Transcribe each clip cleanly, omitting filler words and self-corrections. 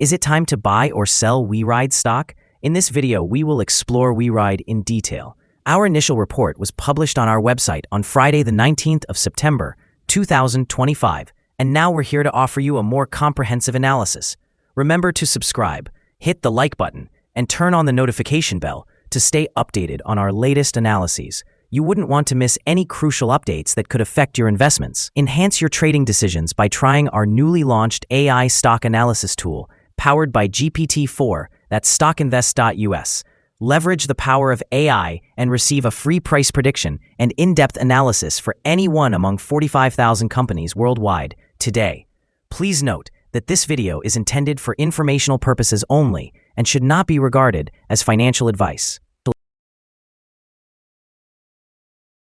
Is it time to buy or sell WeRide stock? In this video, we will explore WeRide in detail. Our initial report was published on our website on Friday the 19th of September, 2025, and now we're here to offer you a more comprehensive analysis. Remember to subscribe, hit the like button, and turn on the notification bell to stay updated on our latest analyses. You wouldn't want to miss any crucial updates that could affect your investments. Enhance your trading decisions by trying our newly launched AI stock analysis tool, powered by GPT-4, that's StockInvest.us. Leverage the power of AI and receive a free price prediction and in-depth analysis for any one among 45,000 companies worldwide today. Please note that this video is intended for informational purposes only and should not be regarded as financial advice.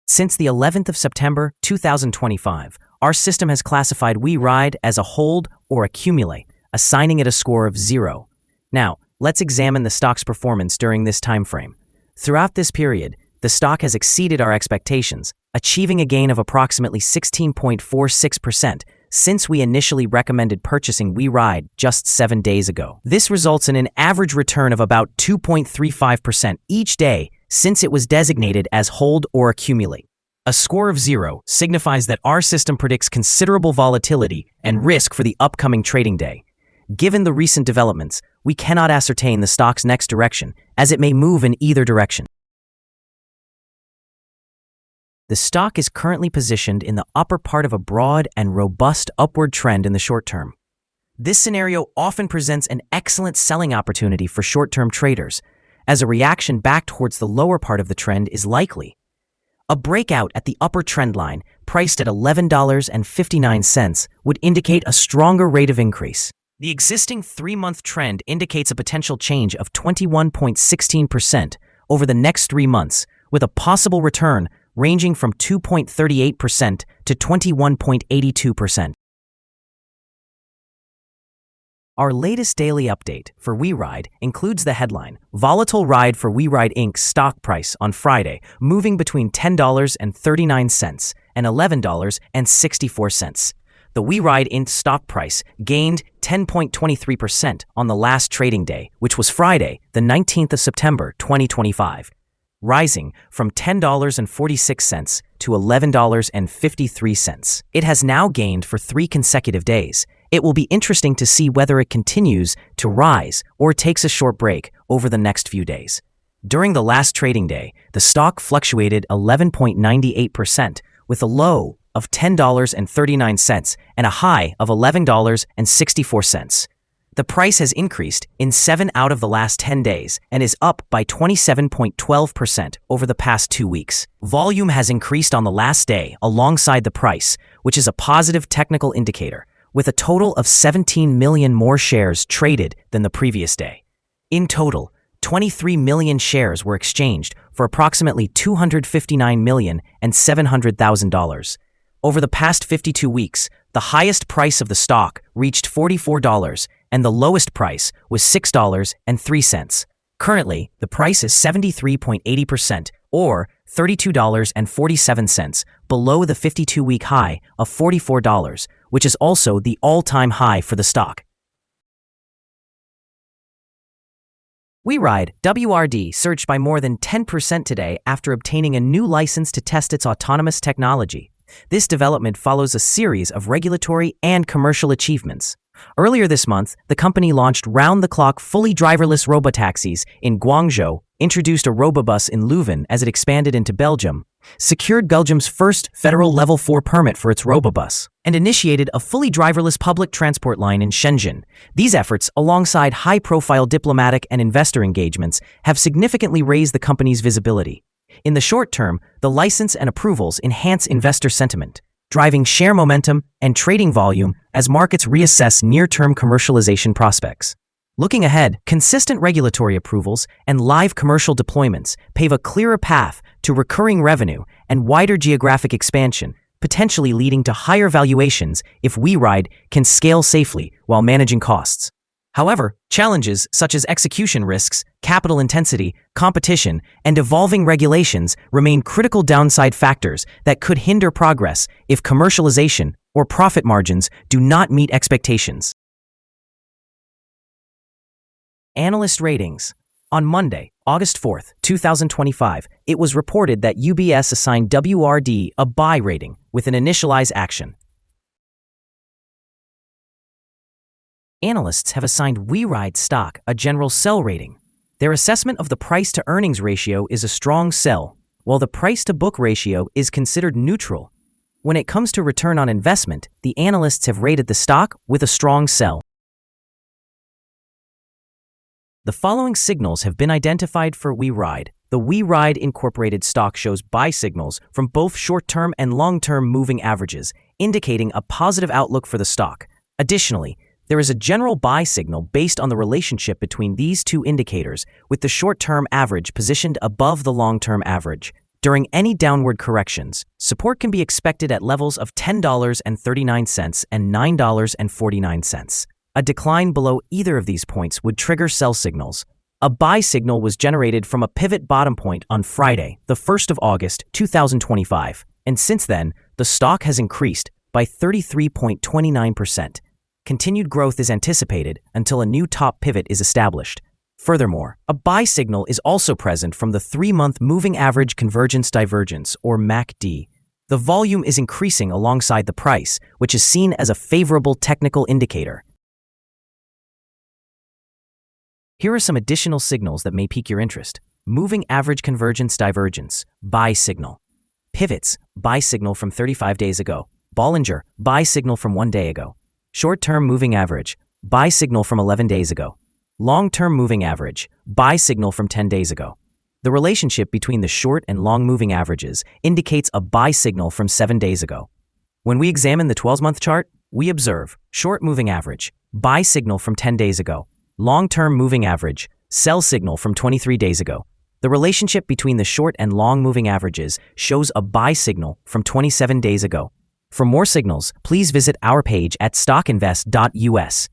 Since the 11th of September 2025, our system has classified WeRide as a hold or accumulate, assigning it a score of 0. Now, let's examine the stock's performance during this time frame. Throughout this period, the stock has exceeded our expectations, achieving a gain of approximately 16.46% since we initially recommended purchasing WeRide just 7 days ago. This results in an average return of about 2.35% each day since it was designated as hold or accumulate. A score of 0 signifies that our system predicts considerable volatility and risk for the upcoming trading day. Given the recent developments, we cannot ascertain the stock's next direction, as it may move in either direction. The stock is currently positioned in the upper part of a broad and robust upward trend in the short term. This scenario often presents an excellent selling opportunity for short-term traders, as a reaction back towards the lower part of the trend is likely. A breakout at the upper trend line, priced at $11.59, would indicate a stronger rate of increase. The existing 3-month trend indicates a potential change of 21.16% over the next 3 months, with a possible return ranging from 2.38% to 21.82%. Our latest daily update for WeRide includes the headline, Volatile Ride for WeRide Inc. stock price on Friday, moving between $10.39 and $11.64. The WeRide Inc. stock price gained 10.23% on the last trading day, which was Friday, the 19th of September, 2025, rising from $10.46 to $11.53. It has now gained for 3 consecutive days. It will be interesting to see whether it continues to rise or takes a short break over the next few days. During the last trading day, the stock fluctuated 11.98%, with a low of $10.39 and a high of $11.64. The price has increased in 7 out of the last 10 days and is up by 27.12% over the past 2 weeks. Volume has increased on the last day alongside the price, which is a positive technical indicator, with a total of 17 million more shares traded than the previous day. In total, 23 million shares were exchanged for approximately $259,700,000. Over the past 52 weeks, the highest price of the stock reached $44 and the lowest price was $6.03. Currently, the price is 73.80% or $32.47 below the 52-week high of $44, which is also the all-time high for the stock. WeRide WRD surged by more than 10% today after obtaining a new license to test its autonomous technology. This development follows a series of regulatory and commercial achievements. Earlier this month, the company launched round-the-clock fully driverless robotaxis in Guangzhou, introduced a robobus in Leuven as it expanded into Belgium, secured Belgium's first federal Level 4 permit for its robobus, and initiated a fully driverless public transport line in Shenzhen. These efforts, alongside high-profile diplomatic and investor engagements, have significantly raised the company's visibility. In the short term, the license and approvals enhance investor sentiment, driving share momentum and trading volume as markets reassess near-term commercialization prospects. Looking ahead, consistent regulatory approvals and live commercial deployments pave a clearer path to recurring revenue and wider geographic expansion, potentially leading to higher valuations if WeRide can scale safely while managing costs. However, challenges such as execution risks, capital intensity, competition, and evolving regulations remain critical downside factors that could hinder progress if commercialization or profit margins do not meet expectations. Analyst ratings. On Monday, August 4th, 2025, it was reported that UBS assigned WRD a buy rating with an initialize action. Analysts have assigned WeRide stock a general sell rating. Their assessment of the price-to-earnings ratio is a strong sell, while the price-to-book ratio is considered neutral. When it comes to return on investment, the analysts have rated the stock with a strong sell. The following signals have been identified for WeRide. The WeRide Incorporated stock shows buy signals from both short-term and long-term moving averages, indicating a positive outlook for the stock. Additionally, there is a general buy signal based on the relationship between these two indicators, with the short-term average positioned above the long-term average. During any downward corrections, support can be expected at levels of $10.39 and $9.49. A decline below either of these points would trigger sell signals. A buy signal was generated from a pivot bottom point on Friday, the 1st of August, 2025, and since then, the stock has increased by 33.29%. Continued growth is anticipated until a new top pivot is established. Furthermore, a buy signal is also present from the 3-month Moving Average Convergence Divergence, or MACD. The volume is increasing alongside the price, which is seen as a favorable technical indicator. Here are some additional signals that may pique your interest. Moving Average Convergence Divergence, buy signal. Pivots, buy signal from 35 days ago. Bollinger, buy signal from 1 day ago. Short-term moving average, buy signal from 11 days ago. Long-term moving average, buy signal from 10 days ago. The relationship between the short and long moving averages indicates a buy signal from 7 days ago. When we examine the 12-month chart, we observe short moving average, buy signal from 10 days ago. Long-term moving average, sell signal from 23 days ago. The relationship between the short and long moving averages shows a buy signal from 27 days ago. For more signals, please visit our page at StockInvest.us.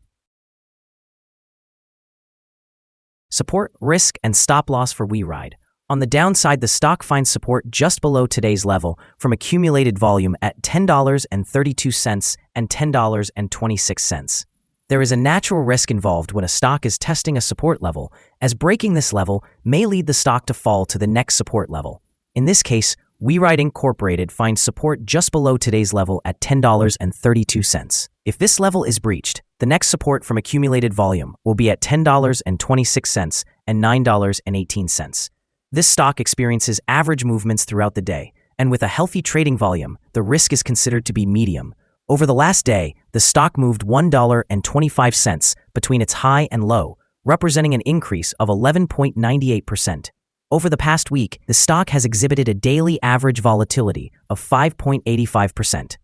Support, risk, and stop loss for WeRide. On the downside, the stock finds support just below today's level from accumulated volume at $10.32 and $10.26. There is a natural risk involved when a stock is testing a support level, as breaking this level may lead the stock to fall to the next support level. In this case, WeRide Incorporated finds support just below today's level at $10.32. If this level is breached, the next support from accumulated volume will be at $10.26 and $9.18. This stock experiences average movements throughout the day, and with a healthy trading volume, the risk is considered to be medium. Over the last day, the stock moved $1.25 between its high and low, representing an increase of 11.98%. Over the past week, the stock has exhibited a daily average volatility of 5.85%.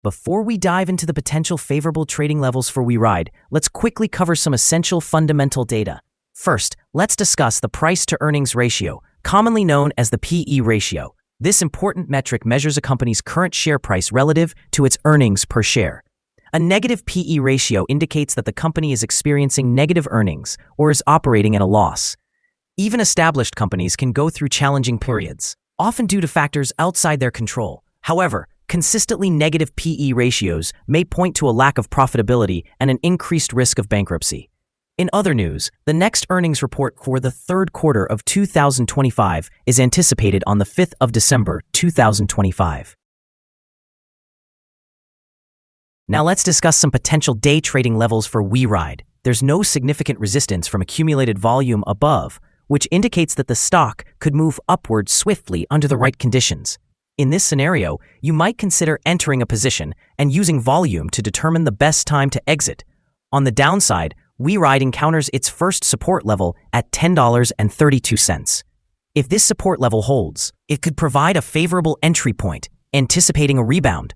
Before we dive into the potential favorable trading levels for WeRide, let's quickly cover some essential fundamental data. First, let's discuss the price-to-earnings ratio, commonly known as the PE ratio. This important metric measures a company's current share price relative to its earnings per share. A negative PE ratio indicates that the company is experiencing negative earnings or is operating at a loss. Even established companies can go through challenging periods, often due to factors outside their control. However, consistently negative PE ratios may point to a lack of profitability and an increased risk of bankruptcy. In other news, the next earnings report for the third quarter of 2025 is anticipated on the 5th of December, 2025. Now let's discuss some potential day trading levels for WeRide. There's no significant resistance from accumulated volume above, which indicates that the stock could move upward swiftly under the right conditions. In this scenario, you might consider entering a position and using volume to determine the best time to exit. On the downside, WeRide encounters its first support level at $10.32. If this support level holds, it could provide a favorable entry point, anticipating a rebound.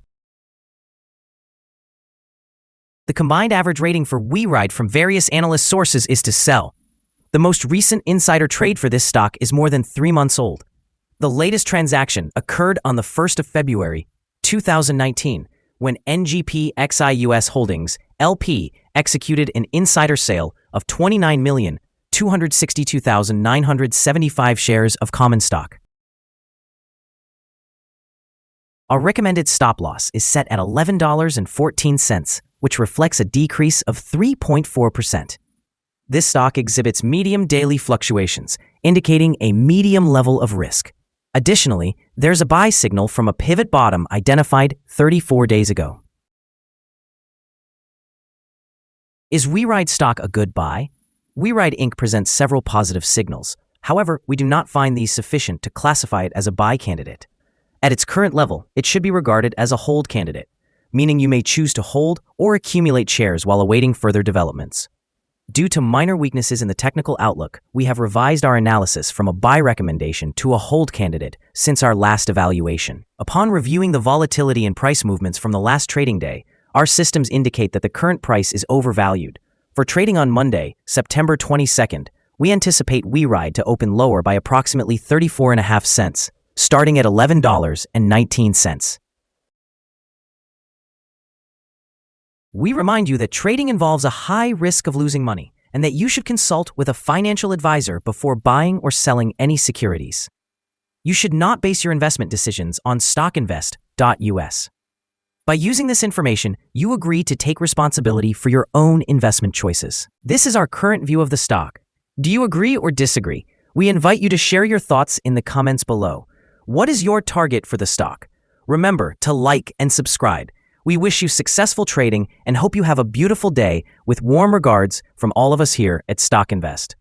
The combined average rating for WeRide from various analyst sources is to sell. The most recent insider trade for this stock is more than 3 months old. The latest transaction occurred on the 1st of February, 2019, when NGP XIUS Holdings, LP, executed an insider sale of 29,262,975 shares of common stock. Our recommended stop loss is set at $11.14, which reflects a decrease of 3.4%. This stock exhibits medium daily fluctuations, indicating a medium level of risk. Additionally, there's a buy signal from a pivot bottom identified 34 days ago. Is WeRide stock a good buy? WeRide Inc. presents several positive signals. However, we do not find these sufficient to classify it as a buy candidate. At its current level, it should be regarded as a hold candidate, meaning you may choose to hold or accumulate shares while awaiting further developments. Due to minor weaknesses in the technical outlook, we have revised our analysis from a buy recommendation to a hold candidate since our last evaluation. Upon reviewing the volatility and price movements from the last trading day, our systems indicate that the current price is overvalued. For trading on Monday, September 22nd, we anticipate WeRide to open lower by approximately 34.5 cents, starting at $11.19. We remind you that trading involves a high risk of losing money and that you should consult with a financial advisor before buying or selling any securities. You should not base your investment decisions on StockInvest.us. By using this information, you agree to take responsibility for your own investment choices. This is our current view of the stock. Do you agree or disagree? We invite you to share your thoughts in the comments below. What is your target for the stock? Remember to like and subscribe. We wish you successful trading and hope you have a beautiful day with warm regards from all of us here at StockInvest.